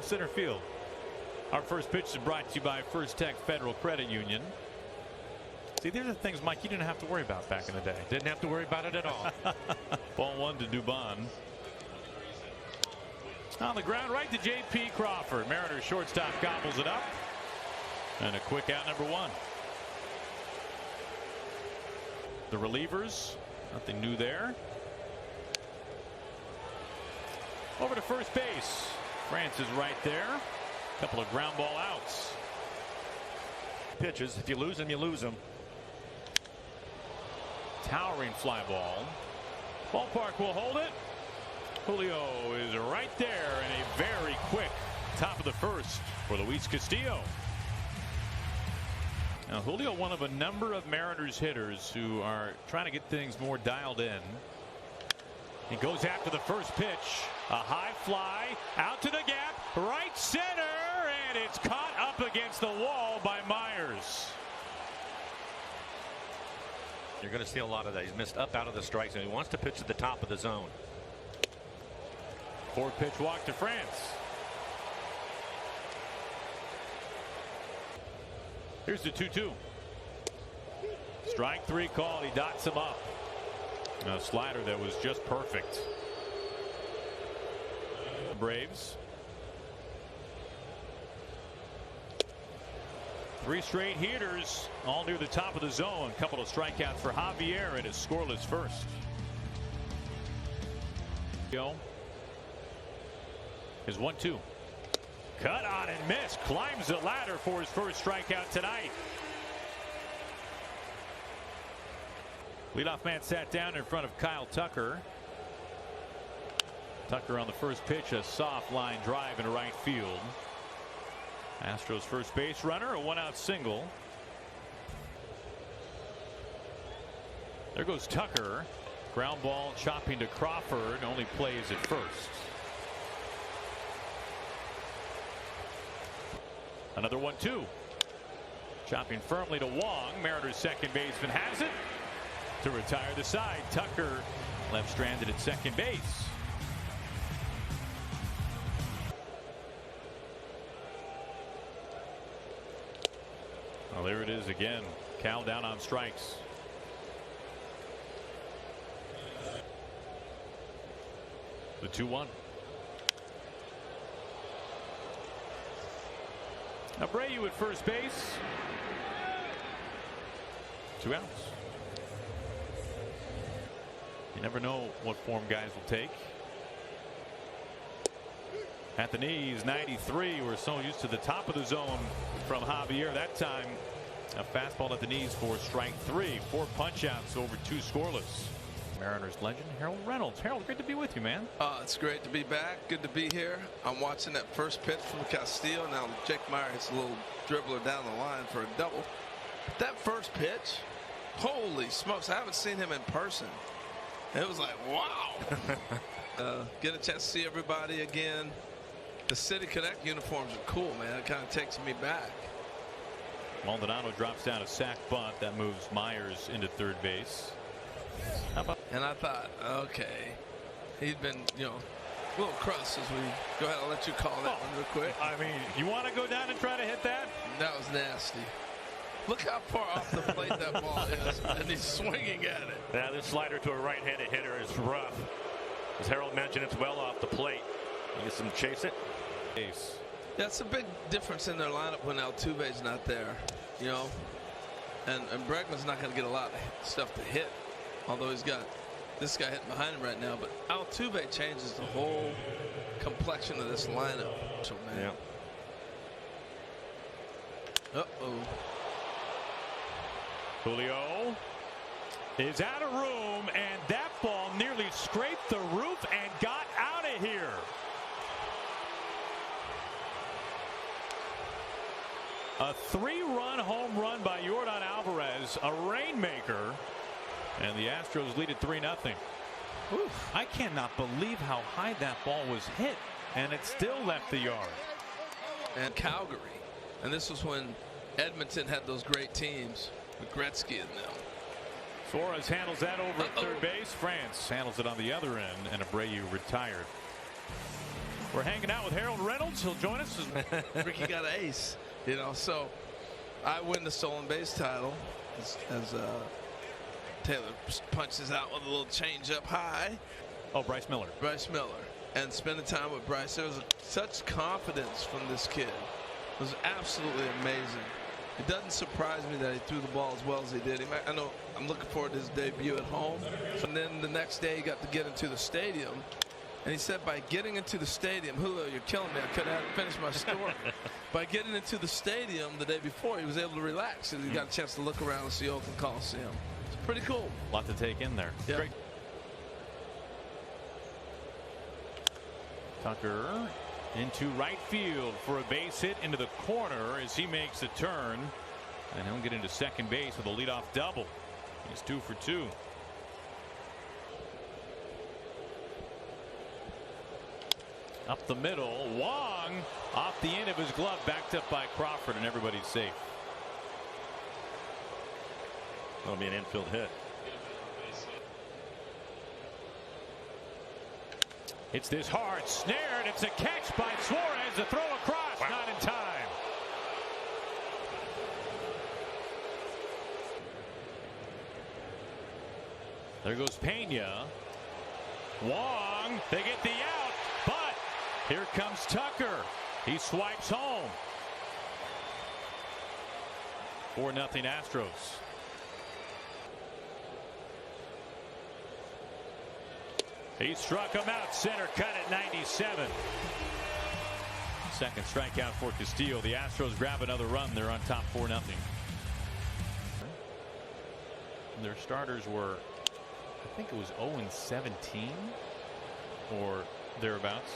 towards center field. Our first pitch is brought to you by First Tech Federal Credit Union. See, these are things, Mike, you didn't have to worry about back in the day. Didn't have to worry about it at all. Ball one to Dubon. On the ground, right to J.P. Crawford. Mariners shortstop gobbles it up. And a quick out, number one. The relievers, nothing new there. Over to first base. France is right there. Couple of ground ball outs. Pitches. If you lose them, you lose them. Towering fly ball. Ballpark will hold it. Julio is right there, and a very quick top of the first for Luis Castillo. Now, Julio, one of a number of Mariners hitters who are trying to get things more dialed in. He goes after the first pitch. A high fly out to the gap, right center, and it's caught up against the wall by Myers. You're going to see a lot of that. He's missed up out of the strike zone. He wants to pitch at the top of the zone. 4-pitch walk to France. Here's the 2-2. Strike three called. He dots him up. A slider that was just perfect. Braves. 3 straight heaters, all near the top of the zone. Couple of strikeouts for Javier and his scoreless first. Is 1-2. Cut on and miss. Climbs the ladder for his first strikeout tonight. Leadoff man sat down in front of Kyle Tucker. Tucker on the first pitch, a soft line drive into right field. Astros first base runner, a 1-out single. There goes Tucker. Ground ball chopping to Crawford, only plays at first. Another 1-2. Chopping firmly to Wong. Mariners second baseman has it. To retire the side, Tucker left stranded at second base. Well, there it is again. Cal down on strikes. The 2-1. Abreu at first base. 2 outs. You never know what form guys will take. At the knees, 93. We're so used to the top of the zone from Javier. That time, a fastball at the knees for strike 3. 4 punch outs over 2 scoreless. Mariners legend Harold Reynolds. Harold, great to be with you, man. It's great to be back. Good to be here. I'm watching that first pitch from Castillo. Now Jake Meyer hits a little dribbler down the line for a double. But that first pitch, holy smokes, I haven't seen him in person. It was like, wow. Get a chance to see everybody again. The City Connect uniforms are cool, man. It kind of takes me back. Maldonado drops down a sac bunt that moves Myers into third base. And I thought, okay, he'd been, a little crust as we go ahead. I'll let you call that one real quick. I mean, you want to go down and try to hit that? That was nasty. Look how far off the plate that ball is, and he's swinging at it. Yeah, this slider to a right-handed hitter is rough. As Harold mentioned, it's well off the plate. You get some chase it. Ace. That's a big difference in their lineup when Altuve's not there, and Bregman's not going to get a lot of stuff to hit, although he's got this guy hitting behind him right now. But Altuve changes the whole complexion of this lineup. So, man. Yeah. Uh-oh. Julio is out of room, and that ball nearly scraped the roof and got out of here. A 3-run home run by Yordan Alvarez, a rainmaker, and the Astros lead at 3-0. I cannot believe how high that ball was hit, and it still left the yard. And Calgary, and this was when Edmonton had those great teams with Gretzky in them. Suarez handles that over at third base. France handles it on the other end, and Abreu retired. We're hanging out with Harold Reynolds. He'll join us. Ricky got an ace, you know, so I win the stolen base title as Taylor punches out with a little change up high. Oh, Bryce Miller. Bryce Miller. And spending time with Bryce, there was such confidence from this kid. It was absolutely amazing. It doesn't surprise me that he threw the ball as well as he did. I know I'm looking forward to his debut at home. And then the next day he got to get into the stadium. And he said by getting into the stadium, Julio, you're killing me. I could have finished my story. By getting into the stadium the day before, he was able to relax. And he got a chance to look around and see Oakland Coliseum. It's pretty cool. A lot to take in there. Yeah. Great. Tucker into right field for a base hit into the corner as he makes a turn. And he'll get into second base with a leadoff double. He's 2 for 2. Up the middle, Wong off the end of his glove, backed up by Crawford, and everybody's safe. That'll be an infield hit. It's this hard snared. It's a catch by Suarez. The throw across, wow. Not in time. There goes Pena. Wong, they get the out, but here comes Tucker. He swipes home. 4-0 Astros. He struck him out center, cut at 97. Second strikeout for Castillo. The Astros grab another run. They're on top 4-0. Their starters were, I think it was 0-17 or thereabouts.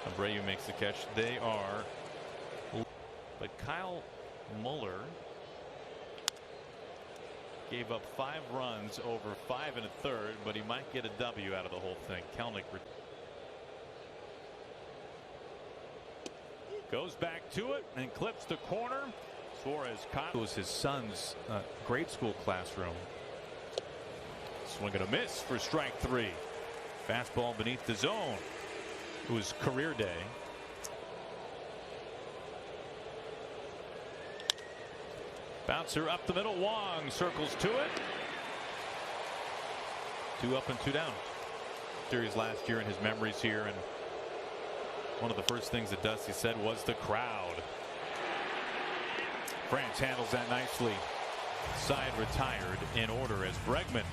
Abreu makes the catch. They are, but Kyle Muller gave up 5 runs over 5 1/3, but he might get a W out of the whole thing. Kelnick goes back to it and clips the corner. Suarez caught. It was his son's grade school classroom. Swing and a miss for strike 3. Fastball beneath the zone. It was career day. Bouncer up the middle. Wong circles to it. 2 up and 2 down. Series last year in his memories here, and one of the first things that Dusty said was the crowd. France handles that nicely. Side retired in order as Bregman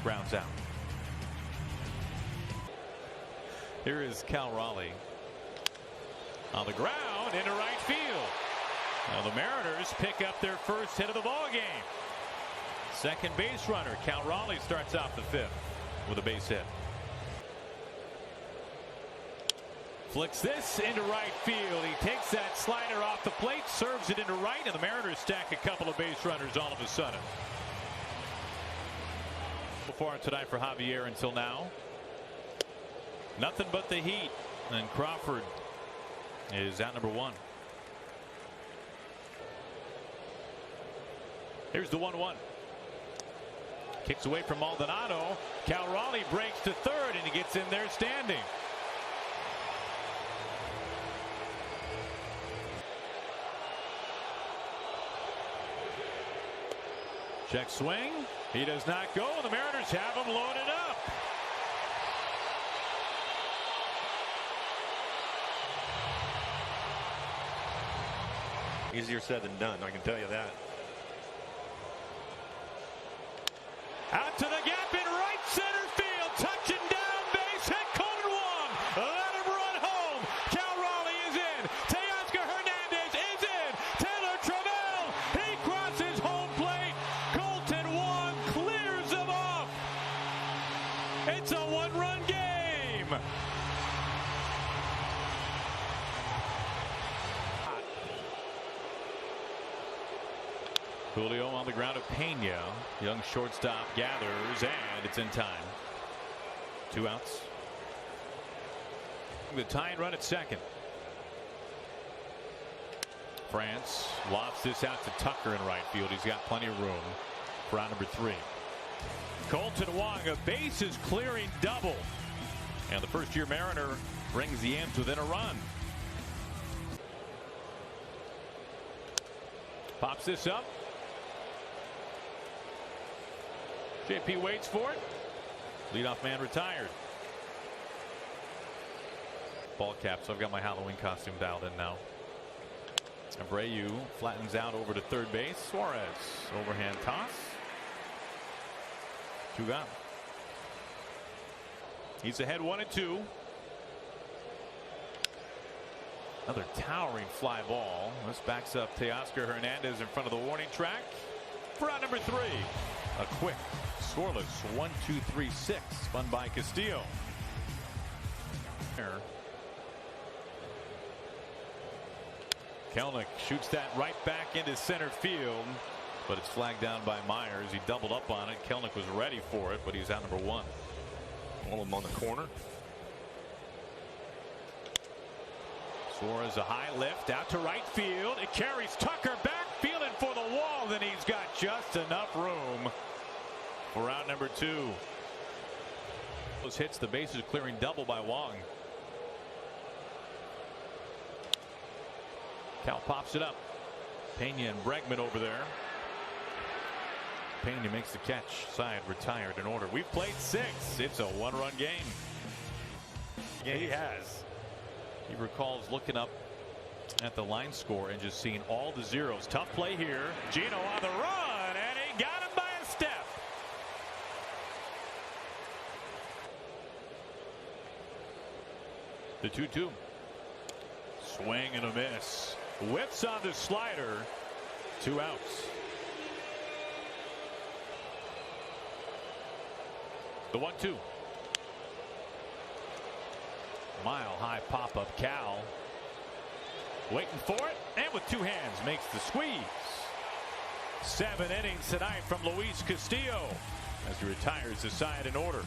grounds out. Here is Cal Raleigh on the ground into right field. Now the Mariners pick up their first hit of the ball game. Second base runner Cal Raleigh starts off the 5th with a base hit. Flicks this into right field. He takes that slider off the plate, serves it into right, and the Mariners stack a couple of base runners all of a sudden. So far tonight for Javier until now, nothing but the heat, and Crawford is out number 1. Here's the 1-1. Kicks away from Maldonado. Cal Raleigh breaks to third, and he gets in there standing. Check swing. He does not go. The Mariners have him loaded up. Easier said than done, I can tell you that. Out to the gap in right center field. Touching down base hit. Kolten Wong. Let him run home. Cal Raleigh is in. Teoscar Hernandez is in. Taylor Trevor. He crosses home plate. Kolten Wong clears him off. It's a 1-run game. Julio on the ground of Pena. Young shortstop gathers, and it's in time. 2 outs. The tying run at second. France lofts this out to Tucker in right field. He's got plenty of room for out number 3. Kolten Wong, a bases clearing double. And the first-year Mariner brings the M's within a run. Pops this up. JP waits for it. Leadoff man retired. Ball cap, so I've got my Halloween costume dialed in now. Abreu flattens out over to third base. Suarez, overhand toss. 2 gone. He's ahead 1-2. Another towering fly ball. This backs up Teoscar Hernandez in front of the warning track for out number 3. A quick, scoreless 1-2-3-6 spun by Castillo. Kelenic shoots that right back into center field, but it's flagged down by Myers. He doubled up on it. Kelenic was ready for it, but he's out number 1. All of them on the corner. Suarez a high lift out to right field. It carries Tucker back, feeling for the wall. Then he's got just enough room for out number 2. Those hits the bases clearing double by Wong. Cal pops it up. Pena and Bregman over there. Pena makes the catch. Side retired in order. We've played 6. It's a 1-run game. Yeah, he has. He recalls looking up at the line score and just seeing all the zeros. Tough play here. Gino on the run, and he got him by a step. The 2-2. Swing and a miss. Whips on the slider. 2 outs. The 1-2. Mile high pop up. Cal waiting for it, and with 2 hands makes the squeeze. 7 innings tonight from Luis Castillo as he retires the side in order.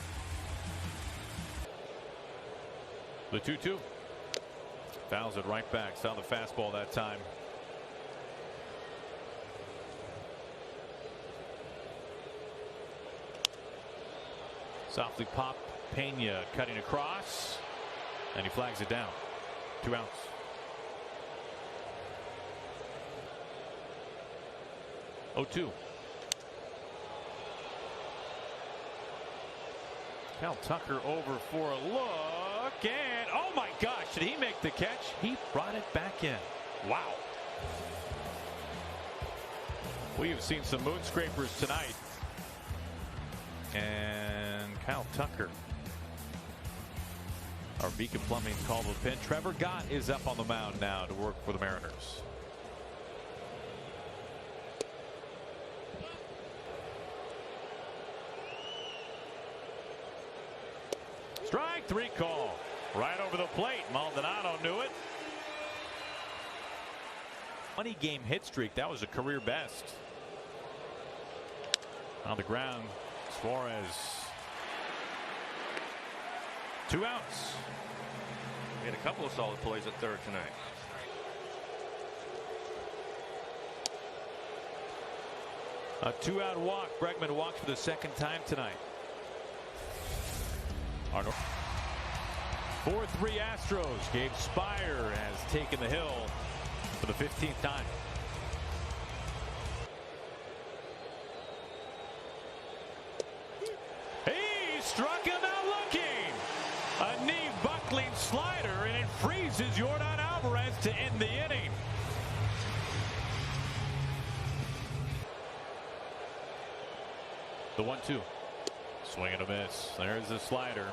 The 2-2. Fouls it right back. Saw the fastball that time. Softly pop. Pena cutting across, and he flags it down. 2 outs. Oh, 2. Cal Tucker over for a look, and oh my gosh, did he make the catch? He brought it back in. Wow. We have seen some moon scrapers tonight, and Cal Tucker, our Beacon Plumbing called the pin. Trevor Gott is up on the mound now to work for the Mariners. Strike 3 call. Right over the plate. Maldonado knew it. 20-game hit streak. That was a career best. On the ground, Suarez. 2 outs. He had a couple of solid plays at third tonight. A 2-out walk. Bregman walked for the 2nd time tonight. Arnold. 4-3 Astros. Gabe Spire has taken the hill for the 15th time. He struck him out looking. A knee buckling slider, and it freezes Yordan Alvarez to end the inning. The 1-2. Swing and a miss. There's the slider.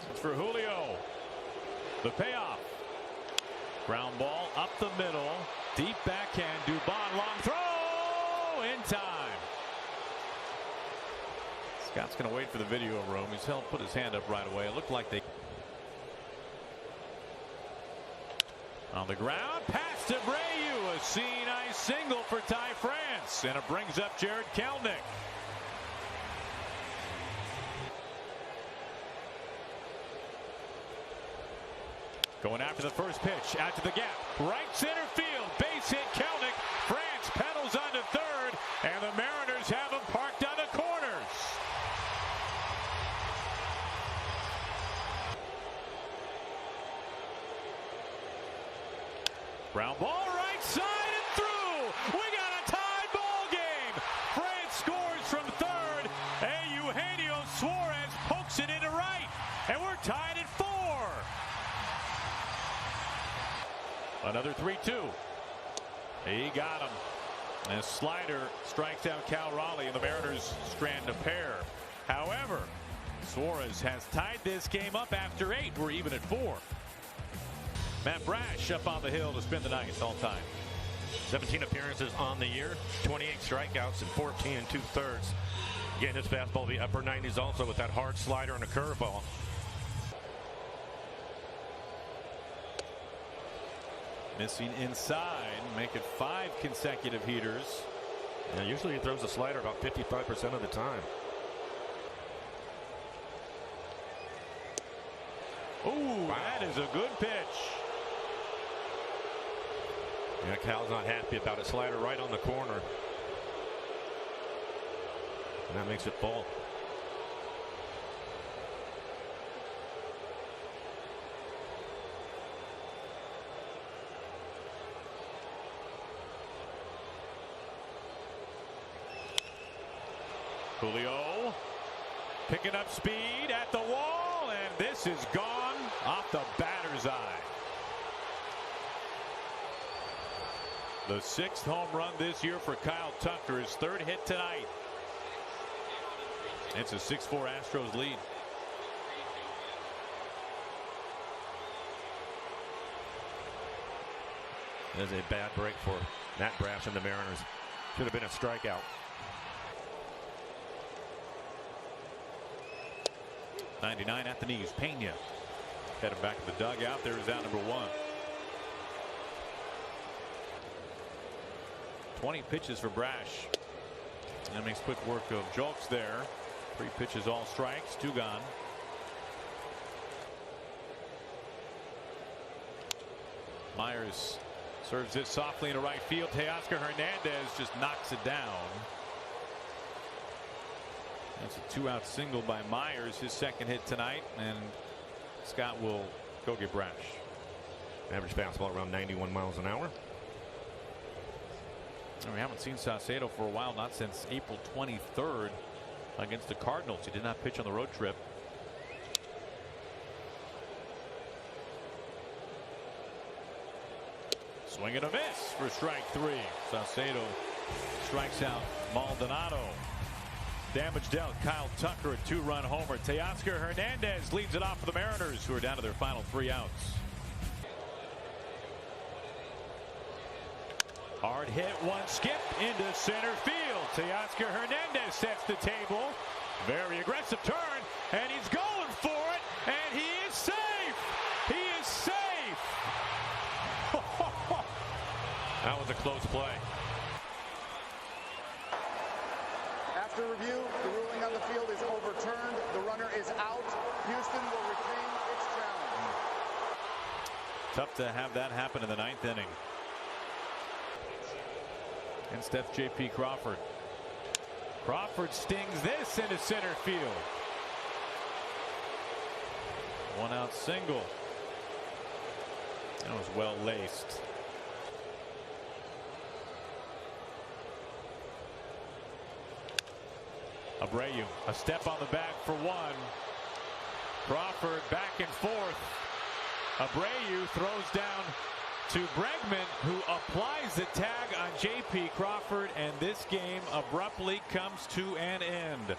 It's for Julio. The payoff. Ground ball up the middle. Deep backhand. Dubon long throw in time. Scott's going to wait for the video room. He's put his hand up right away. It looked like they. On the ground. Pass to Abreu. A seeing eye single for Ty France. And it brings up Jared Kelenic. Going after the first pitch. Out to the gap. Right center field. Base hit Kelenic. France pedals onto third. And the Mariners have him parked on the corners. Ground ball right side and through. We got a tied ball game. France scores from third. Eugenio Suarez pokes it into right. And we're tied at 4. Another 3-2. He got him. And a slider strikes out Cal Raleigh, and the Mariners strand a pair. However, Suarez has tied this game up after 8. We're even at 4. Matt Brash up on the hill to spend the night all time. 17 appearances on the year, 28 strikeouts and 14 2/3. Again, his fastball will be upper 90s also with that hard slider and a curveball. Missing inside, make it 5 consecutive heaters. Yeah, usually he throws a slider about 55% of the time. Ooh, wow. That is a good pitch. Yeah, Cal's not happy about a slider right on the corner. And that makes it fall. Julio picking up speed at the wall, and this is gone off the batter's eye. The 6th home run this year for Kyle Tucker, his 3rd hit tonight. It's a 6-4 Astros lead. That is a bad break for Matt Brash and the Mariners. Should have been a strikeout. 99 at the knees. Pena headed back to the dugout. There's out number 1. 20 pitches for Brash. And makes quick work of Julks there. 3 pitches, all strikes, 2 gone. Myers serves it softly into right field. Teoscar Hernandez just knocks it down. That's a 2-out single by Myers, his 2nd hit tonight, and Scott will go get Brash. Average fastball around 91 miles an hour. And we haven't seen Saucedo for a while, not since April 23rd against the Cardinals. He did not pitch on the road trip. Swing and a miss for strike 3. Saucedo strikes out Maldonado. Damage dealt. Kyle Tucker, a 2-run homer. Teoscar Hernandez leads it off for the Mariners, who are down to their final 3 outs. Hard hit, 1 skip into center field. Teoscar Hernandez sets the table. Very aggressive turn, and he's going for it, and he is safe. He is safe. That was a close play. After review, the ruling on the field is overturned. The runner is out. Houston will retain its challenge. Tough to have that happen in the 9th inning. And Steph J.P. Crawford. Crawford stings this into center field. 1-out single. That was well laced. Abreu, a step on the bag for 1. Crawford back and forth. Abreu throws down to Bregman, who applies the tag on J.P. Crawford, and this game abruptly comes to an end.